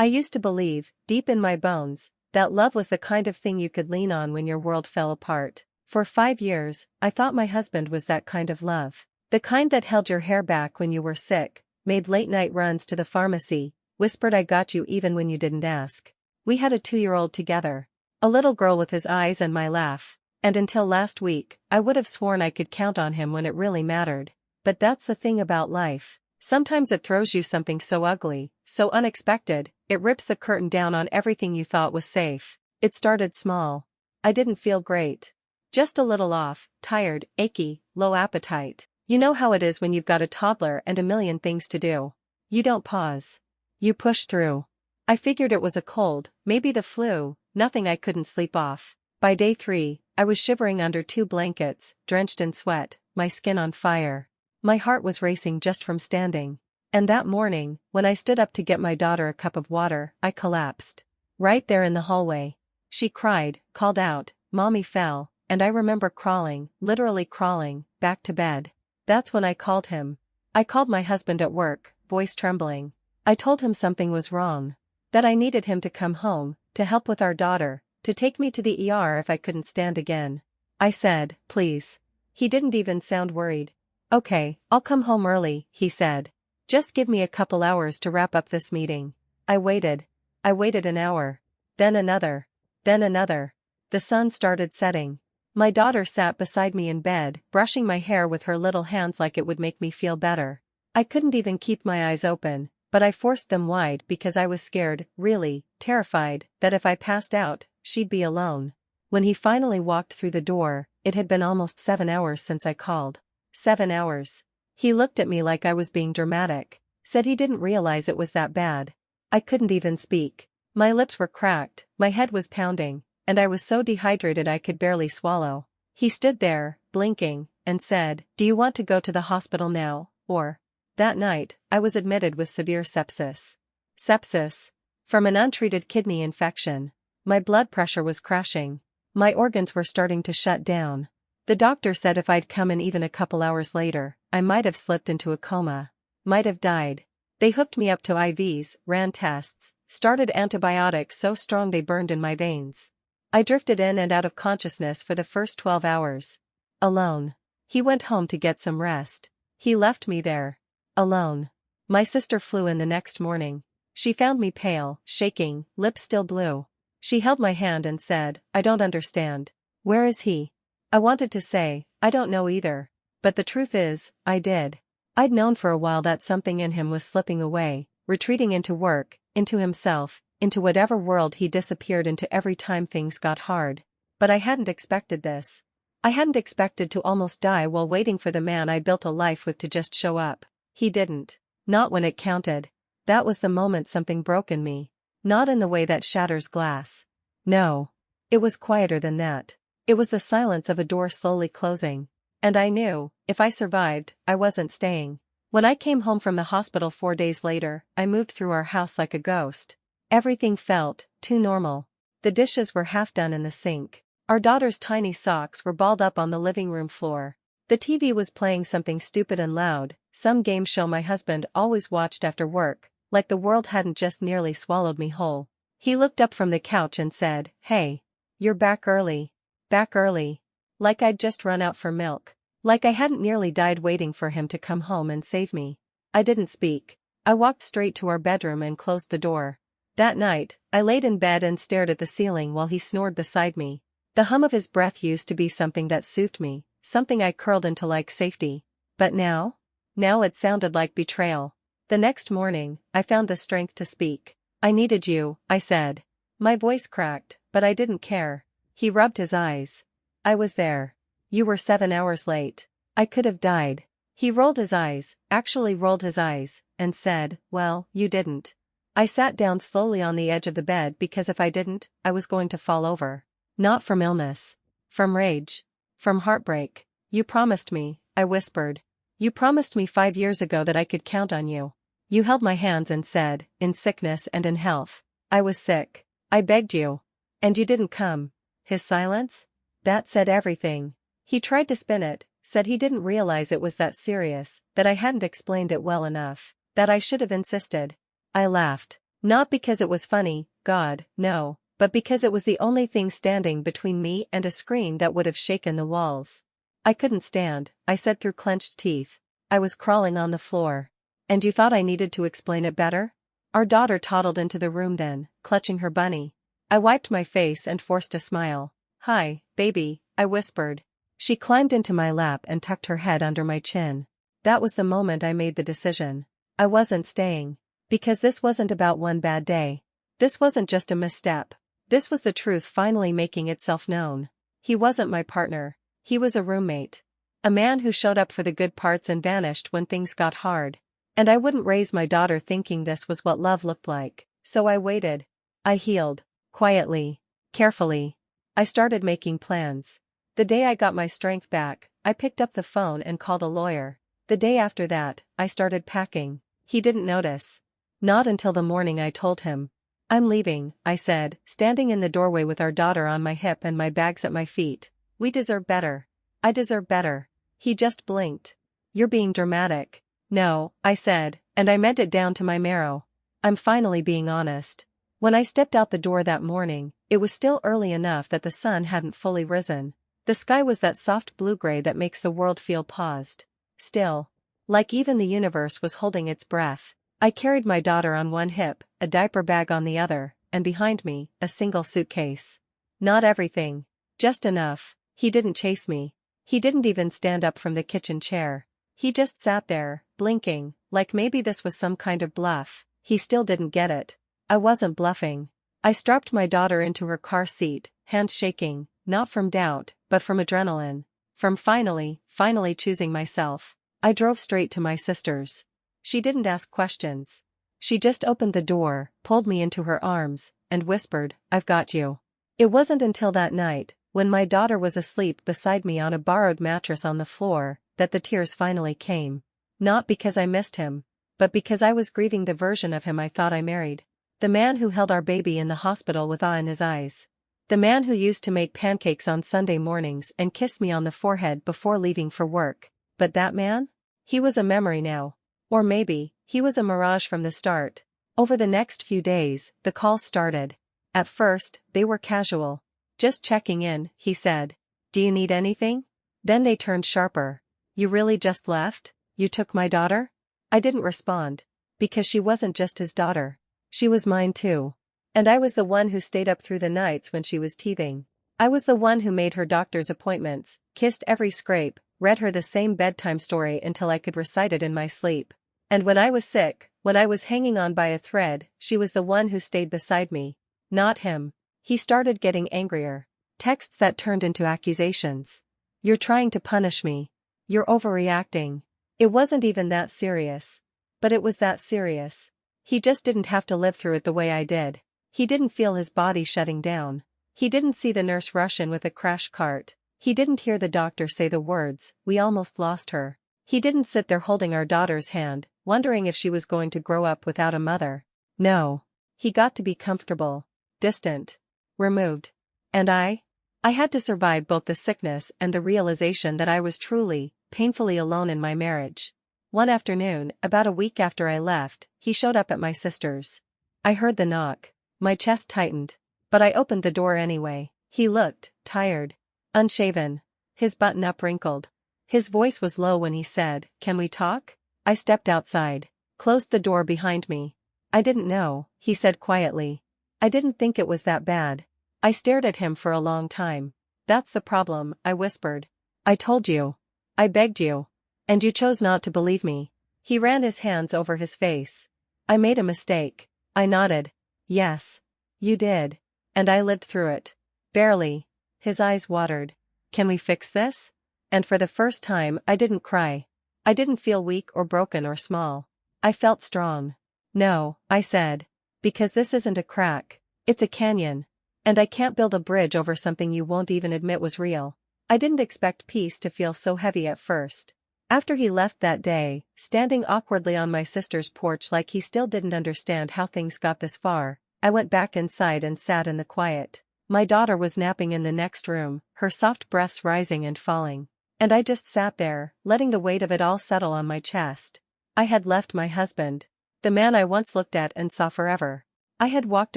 I used to believe, deep in my bones, that love was the kind of thing you could lean on when your world fell apart. For 5 years, I thought my husband was that kind of love. The kind that held your hair back when you were sick, made late-night runs to the pharmacy, whispered I got you even when you didn't ask. We had a 2-year-old together. A little girl with his eyes and my laugh. And until last week, I would have sworn I could count on him when it really mattered. But that's the thing about life. Sometimes it throws you something so ugly, so unexpected, it rips the curtain down on everything you thought was safe. It started small. I didn't feel great. Just a little off, tired, achy, low appetite. You know how it is when you've got a toddler and a million things to do. You don't pause. You push through. I figured it was a cold, maybe the flu, nothing I couldn't sleep off. By day 3, I was shivering under 2 blankets, drenched in sweat, my skin on fire. My heart was racing just from standing. And that morning, when I stood up to get my daughter a cup of water, I collapsed. Right there in the hallway. She cried, called out, "Mommy fell," and I remember crawling, literally crawling, back to bed. That's when I called him. I called my husband at work, voice trembling. I told him something was wrong. That I needed him to come home, to help with our daughter, to take me to the ER if I couldn't stand again. I said, please. He didn't even sound worried. Okay, I'll come home early, he said. Just give me a couple hours to wrap up this meeting. I waited. I waited an hour. Then another. Then another. The sun started setting. My daughter sat beside me in bed, brushing my hair with her little hands like it would make me feel better. I couldn't even keep my eyes open, but I forced them wide because I was scared, really, terrified, that if I passed out, she'd be alone. When he finally walked through the door, it had been almost 7 hours since I called. 7 hours. He looked at me like I was being dramatic, said he didn't realize it was that bad. I couldn't even speak. My lips were cracked, my head was pounding, and I was so dehydrated I could barely swallow. He stood there, blinking, and said, "Do you want to go to the hospital now, or?" That night, I was admitted with severe sepsis. Sepsis. From an untreated kidney infection. My blood pressure was crashing. My organs were starting to shut down. The doctor said if I'd come in even a couple hours later, I might have slipped into a coma. Might have died. They hooked me up to IVs, ran tests, started antibiotics so strong they burned in my veins. I drifted in and out of consciousness for the first 12 hours. Alone. He went home to get some rest. He left me there. Alone. My sister flew in the next morning. She found me pale, shaking, lips still blue. She held my hand and said, "I don't understand. Where is he?" I wanted to say, "I don't know either." But the truth is, I did. I'd known for a while that something in him was slipping away, retreating into work, into himself, into whatever world he disappeared into every time things got hard. But I hadn't expected this. I hadn't expected to almost die while waiting for the man I built a life with to just show up. He didn't. Not when it counted. That was the moment something broke in me. Not in the way that shatters glass. No. It was quieter than that. It was the silence of a door slowly closing. And I knew, if I survived, I wasn't staying. When I came home from the hospital 4 days later, I moved through our house like a ghost. Everything felt too normal. The dishes were half done in the sink. Our daughter's tiny socks were balled up on the living room floor. The TV was playing something stupid and loud, some game show my husband always watched after work, like the world hadn't just nearly swallowed me whole. He looked up from the couch and said, "Hey. You're back early." Back early. Like I'd just run out for milk. Like I hadn't nearly died waiting for him to come home and save me. I didn't speak. I walked straight to our bedroom and closed the door. That night, I laid in bed and stared at the ceiling while he snored beside me. The hum of his breath used to be something that soothed me, something I curled into like safety. But now? Now it sounded like betrayal. The next morning, I found the strength to speak. "I needed you," I said. My voice cracked, but I didn't care. He rubbed his eyes. "I was there. You were 7 hours late. I could have died." He rolled his eyes, actually rolled his eyes, and said, "Well, you didn't." I sat down slowly on the edge of the bed because if I didn't, I was going to fall over. Not from illness. From rage. From heartbreak. "You promised me," I whispered. "You promised me 5 years ago that I could count on you. You held my hands and said, in sickness and in health." I was sick. "I begged you. And you didn't come." His silence? That said everything. He tried to spin it, said he didn't realize it was that serious, that I hadn't explained it well enough, that I should have insisted. I laughed. Not because it was funny, God, no, but because it was the only thing standing between me and a screen that would have shaken the walls. I couldn't stand, I said through clenched teeth. I was crawling on the floor. And you thought I needed to explain it better? Our daughter toddled into the room then, clutching her bunny. I wiped my face and forced a smile. Hi, baby, I whispered. She climbed into my lap and tucked her head under my chin. That was the moment I made the decision. I wasn't staying. Because this wasn't about one bad day. This wasn't just a misstep. This was the truth finally making itself known. He wasn't my partner. He was a roommate. A man who showed up for the good parts and vanished when things got hard. And I wouldn't raise my daughter thinking this was what love looked like, so I waited. I healed. Quietly. Carefully. I started making plans. The day I got my strength back, I picked up the phone and called a lawyer. The day after that, I started packing. He didn't notice. Not until the morning I told him. I'm leaving, I said, standing in the doorway with our daughter on my hip and my bags at my feet. We deserve better. I deserve better. He just blinked. You're being dramatic. No, I said, and I meant it down to my marrow. I'm finally being honest. When I stepped out the door that morning, it was still early enough that the sun hadn't fully risen. The sky was that soft blue-gray that makes the world feel paused. Still. Like even the universe was holding its breath. I carried my daughter on one hip, a diaper bag on the other, and behind me, a single suitcase. Not everything. Just enough. He didn't chase me. He didn't even stand up from the kitchen chair. He just sat there, blinking, like maybe this was some kind of bluff. He still didn't get it. I wasn't bluffing. I strapped my daughter into her car seat, hands shaking, not from doubt, but from adrenaline. From finally choosing myself. I drove straight to my sister's. She didn't ask questions. She just opened the door, pulled me into her arms, and whispered, I've got you. It wasn't until that night, when my daughter was asleep beside me on a borrowed mattress on the floor, that the tears finally came. Not because I missed him, but because I was grieving the version of him I thought I married. The man who held our baby in the hospital with awe in his eyes. The man who used to make pancakes on Sunday mornings and kiss me on the forehead before leaving for work. But that man? He was a memory now. Or maybe, he was a mirage from the start. Over the next few days, the calls started. At first, they were casual. Just checking in, he said. Do you need anything? Then they turned sharper. You really just left? You took my daughter? I didn't respond. Because she wasn't just his daughter. She was mine too. And I was the one who stayed up through the nights when she was teething. I was the one who made her doctor's appointments, kissed every scrape, read her the same bedtime story until I could recite it in my sleep. And when I was sick, when I was hanging on by a thread, she was the one who stayed beside me. Not him. He started getting angrier. Texts that turned into accusations. You're trying to punish me. You're overreacting. It wasn't even that serious. But it was that serious. He just didn't have to live through it the way I did. He didn't feel his body shutting down. He didn't see the nurse rush in with a crash cart. He didn't hear the doctor say the words, we almost lost her. He didn't sit there holding our daughter's hand, wondering if she was going to grow up without a mother. No. He got to be comfortable. Distant. Removed. And I had to survive both the sickness and the realization that I was truly, painfully alone in my marriage. One afternoon, about a week after I left, he showed up at my sister's. I heard the knock. My chest tightened. But I opened the door anyway. He looked tired. Unshaven. His button-up wrinkled. His voice was low when he said, Can we talk? I stepped outside. Closed the door behind me. I didn't know, he said quietly. I didn't think it was that bad. I stared at him for a long time. That's the problem, I whispered. I told you. I begged you. And you chose not to believe me. He ran his hands over his face. I made a mistake. I nodded. Yes. You did. And I lived through it. Barely. His eyes watered. Can we fix this? And for the first time I didn't cry. I didn't feel weak or broken or small. I felt strong. No, I said. Because this isn't a crack. It's a canyon. And I can't build a bridge over something you won't even admit was real. I didn't expect peace to feel so heavy at first. After he left that day, standing awkwardly on my sister's porch like he still didn't understand how things got this far, I went back inside and sat in the quiet. My daughter was napping in the next room, her soft breaths rising and falling. And I just sat there, letting the weight of it all settle on my chest. I had left my husband. The man I once looked at and saw forever. I had walked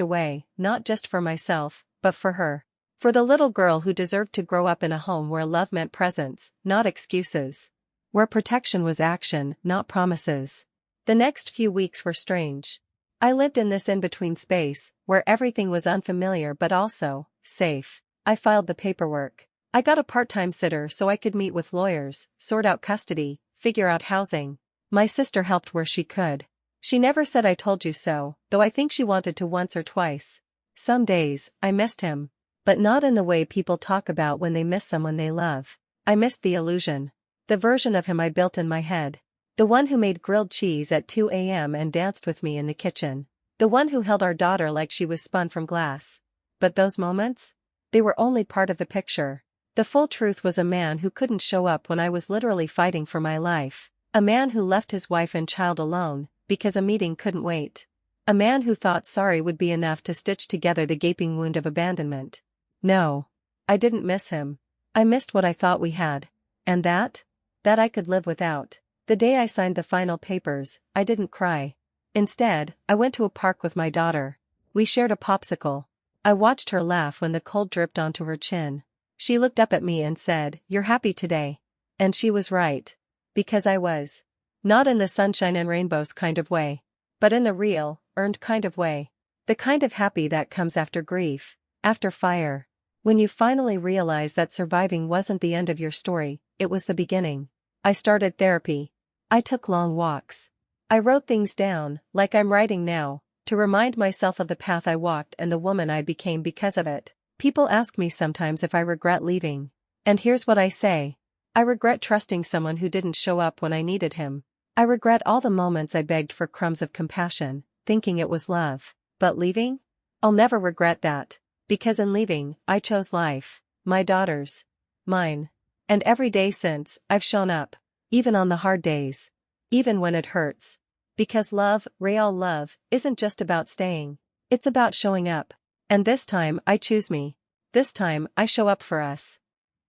away, not just for myself, but for her. For the little girl who deserved to grow up in a home where love meant presence, not excuses. Where protection was action, not promises. The next few weeks were strange. I lived in this in-between space, where everything was unfamiliar but also safe. I filed the paperwork. I got a part-time sitter so I could meet with lawyers, sort out custody, figure out housing. My sister helped where she could. She never said I told you so, though I think she wanted to once or twice. Some days, I missed him. But not in the way people talk about when they miss someone they love. I missed the illusion. The version of him I built in my head. The one who made grilled cheese at 2 a.m. and danced with me in the kitchen. The one who held our daughter like she was spun from glass. But those moments? They were only part of the picture. The full truth was a man who couldn't show up when I was literally fighting for my life. A man who left his wife and child alone, because a meeting couldn't wait. A man who thought sorry would be enough to stitch together the gaping wound of abandonment. No. I didn't miss him. I missed what I thought we had. And that? That I could live without. The day I signed the final papers, I didn't cry. Instead, I went to a park with my daughter. We shared a popsicle. I watched her laugh when the cold dripped onto her chin. She looked up at me and said, "You're happy today." And she was right. Because I was. Not in the sunshine and rainbows kind of way. But in the real, earned kind of way. The kind of happy that comes after grief. After fire. When you finally realize that surviving wasn't the end of your story, it was the beginning. I started therapy. I took long walks. I wrote things down, like I'm writing now, to remind myself of the path I walked and the woman I became because of it. People ask me sometimes if I regret leaving. And here's what I say. I regret trusting someone who didn't show up when I needed him. I regret all the moments I begged for crumbs of compassion, thinking it was love. But leaving? I'll never regret that. Because in leaving, I chose life. My daughter's. Mine. And every day since, I've shown up. Even on the hard days. Even when it hurts. Because love, real love, isn't just about staying. It's about showing up. And this time, I choose me. This time, I show up for us.